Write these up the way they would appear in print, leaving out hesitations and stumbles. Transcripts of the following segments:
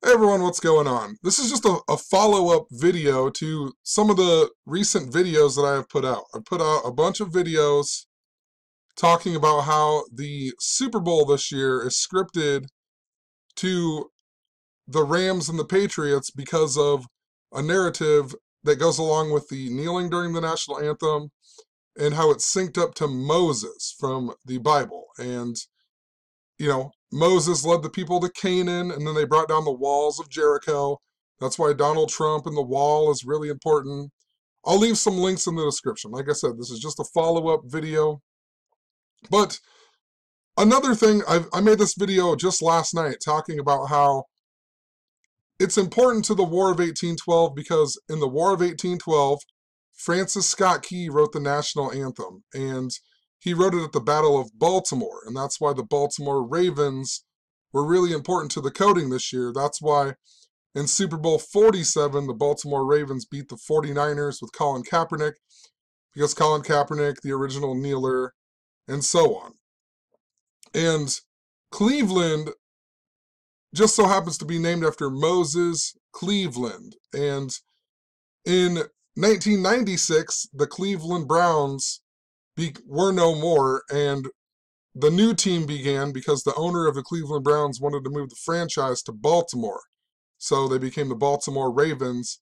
Hey everyone, what's going on? This is just a follow-up video to some of the recent videos that I have put out. I've put out a bunch of videos talking about how the Super Bowl this year is scripted to the Rams and the Patriots because of a narrative that goes along with the kneeling during the national anthem and how it's synced up to Moses from the Bible. And Moses led the people to Canaan, and then they brought down the walls of Jericho. That's why Donald Trump and the wall is really important. I'll leave some links in the description. Like I said, this is just a follow-up video. But another thing, I made this video just last night talking about how it's important to the War of 1812 because in the War of 1812, Francis Scott Key wrote the national anthem, and he wrote it at the Battle of Baltimore, and that's why the Baltimore Ravens were really important to the coding this year. That's why in Super Bowl 47, the Baltimore Ravens beat the 49ers with Colin Kaepernick, because Colin Kaepernick, the original kneeler, and so on. And Cleveland just so happens to be named after Moses Cleveland. And in 1996, the Cleveland Browns were no more, and the new team began because the owner of the Cleveland Browns wanted to move the franchise to Baltimore. So they became the Baltimore Ravens.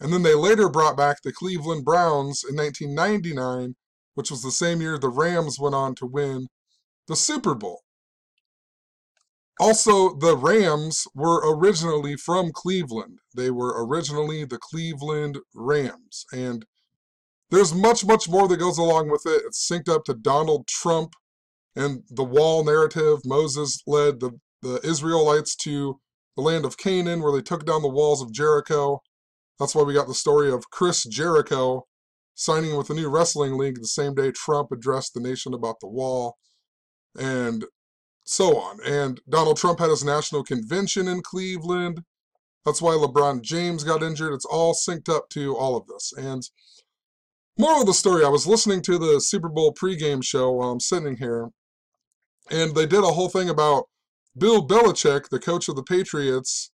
And then they later brought back the Cleveland Browns in 1999, which was the same year the Rams went on to win the Super Bowl. Also, the Rams were originally from Cleveland. They were originally the Cleveland Rams. And there's much, much more that goes along with it. It's synced up to Donald Trump and the wall narrative. Moses led the Israelites to the land of Canaan, where they took down the walls of Jericho. That's why we got the story of Chris Jericho signing with the new wrestling league the same day Trump addressed the nation about the wall, and so on. And Donald Trump had his national convention in Cleveland. That's why LeBron James got injured. It's all synced up to all of this. And moral of the story, I was listening to the Super Bowl pregame show while I'm sitting here, and they did a whole thing about Bill Belichick, the coach of the Patriots,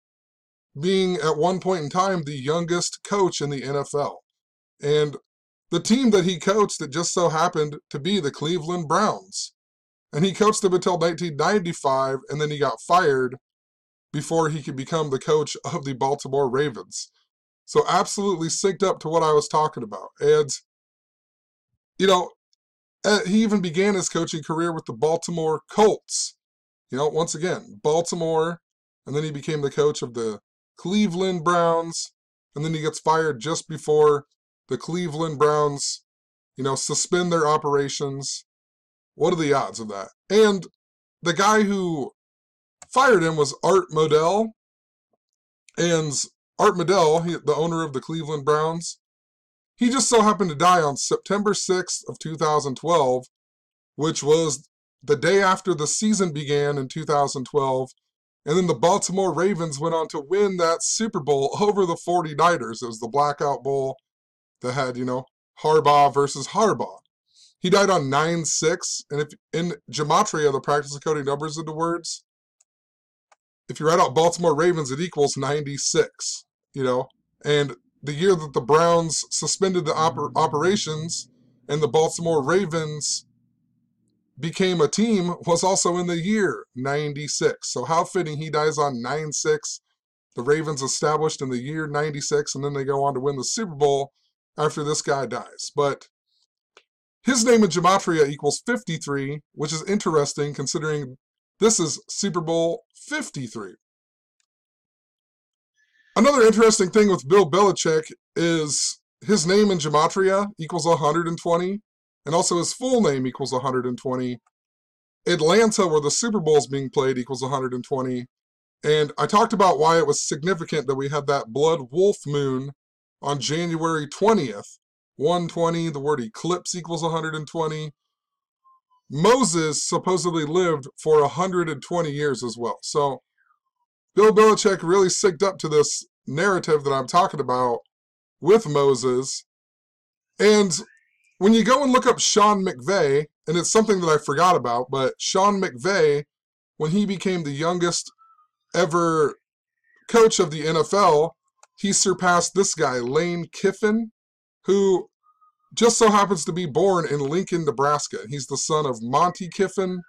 being at one point in time the youngest coach in the NFL. And the team that he coached, it just so happened to be the Cleveland Browns. And he coached them until 1995, and then he got fired before he could become the coach of the Baltimore Ravens. So absolutely synced up to what I was talking about. And, he even began his coaching career with the Baltimore Colts. Once again, Baltimore, and then he became the coach of the Cleveland Browns, and then he gets fired just before the Cleveland Browns, suspend their operations. What are the odds of that? And the guy who fired him was Art Modell, and Art Modell, the owner of the Cleveland Browns, he just so happened to die on September 6th of 2012, which was the day after the season began in 2012, and then the Baltimore Ravens went on to win that Super Bowl over the 49ers. It was the Blackout Bowl that had, Harbaugh versus Harbaugh. He died on 9/6, and if in gematria, the practice of coding numbers into words, if you write out Baltimore Ravens, it equals 96, and the year that the Browns suspended the operations and the Baltimore Ravens became a team was also in the year 96. So how fitting he dies on 9/6. The Ravens established in the year 96, and then they go on to win the Super Bowl after this guy dies. But his name in gematria equals 53, which is interesting considering this is Super Bowl 53. Another interesting thing with Bill Belichick is his name in gematria equals 120, and also his full name equals 120. Atlanta, where the Super Bowl is being played, equals 120. And I talked about why it was significant that we had that blood wolf moon on January 20th. 120, the word eclipse equals 120. Moses supposedly lived for 120 years as well. So Bill Belichick really synced up to this narrative that I'm talking about with Moses. And when you go and look up Sean McVay, and it's something that I forgot about, but Sean McVay, when he became the youngest ever coach of the NFL, he surpassed this guy, Lane Kiffin, who just so happens to be born in Lincoln, Nebraska. He's the son of Monty Kiffin,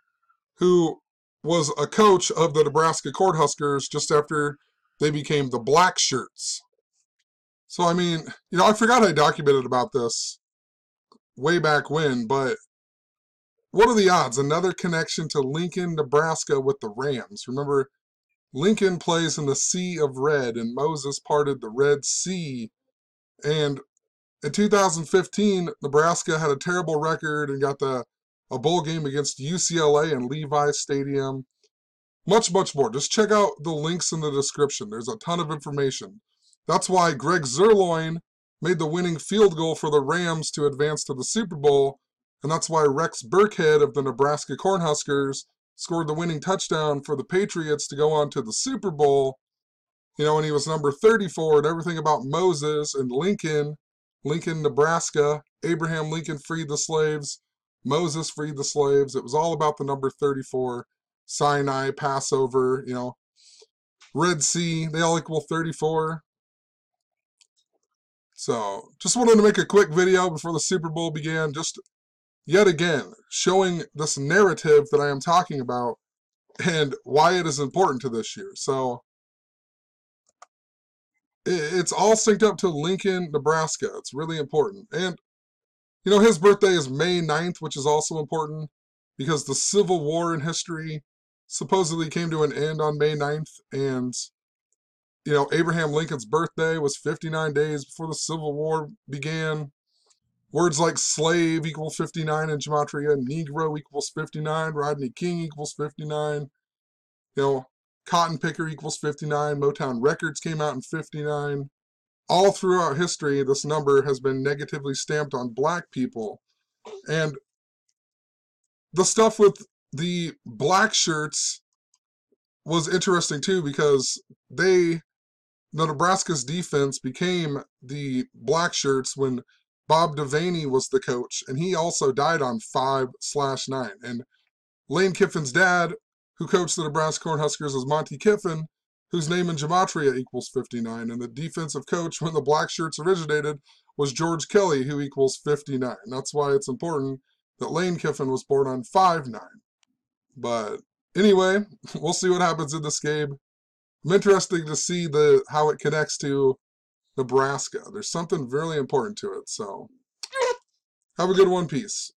who was a coach of the Nebraska Cornhuskers just after they became the Black Shirts. So, I mean, I forgot I documented about this way back when, but what are the odds? Another connection to Lincoln, Nebraska with the Rams. Remember, Lincoln plays in the Sea of Red, and Moses parted the Red Sea. And in 2015, Nebraska had a terrible record and got a bowl game against UCLA in Levi Stadium. Much, much more. Just check out the links in the description. There's a ton of information. That's why Greg Zuerlein made the winning field goal for the Rams to advance to the Super Bowl, and that's why Rex Burkhead of the Nebraska Cornhuskers scored the winning touchdown for the Patriots to go on to the Super Bowl, and he was number 34, and everything about Moses and Lincoln, Nebraska, Abraham Lincoln freed the slaves, Moses freed the slaves. It was all about the number 34, Sinai, Passover, Red Sea, they all equal 34. So, just wanted to make a quick video before the Super Bowl began, just yet again, showing this narrative that I am talking about and why it is important to this year. So, it's all synced up to Lincoln, Nebraska. It's really important. And, his birthday is May 9th, which is also important because the Civil War in history supposedly came to an end on May 9th. And, Abraham Lincoln's birthday was 59 days before the Civil War began. Words like slave equal 59 in gematria, Negro equals 59, Rodney King equals 59, cotton picker equals 59, Motown Records came out in 59. All throughout history, this number has been negatively stamped on black people. And the stuff with the Black Shirts was interesting too because Nebraska's defense became the Black Shirts when Bob Devaney was the coach, and he also died on 5/9. And Lane Kiffin's dad, who coached the Nebraska Cornhuskers, is Monty Kiffin, whose name in gematria equals 59. And the defensive coach when the Black Shirts originated was George Kelly, who equals 59. That's why it's important that Lane Kiffin was born on 5/9. But anyway, we'll see what happens in this game. I'm interested to see how it connects to Nebraska. There's something really important to it. So, have a good one. Peace.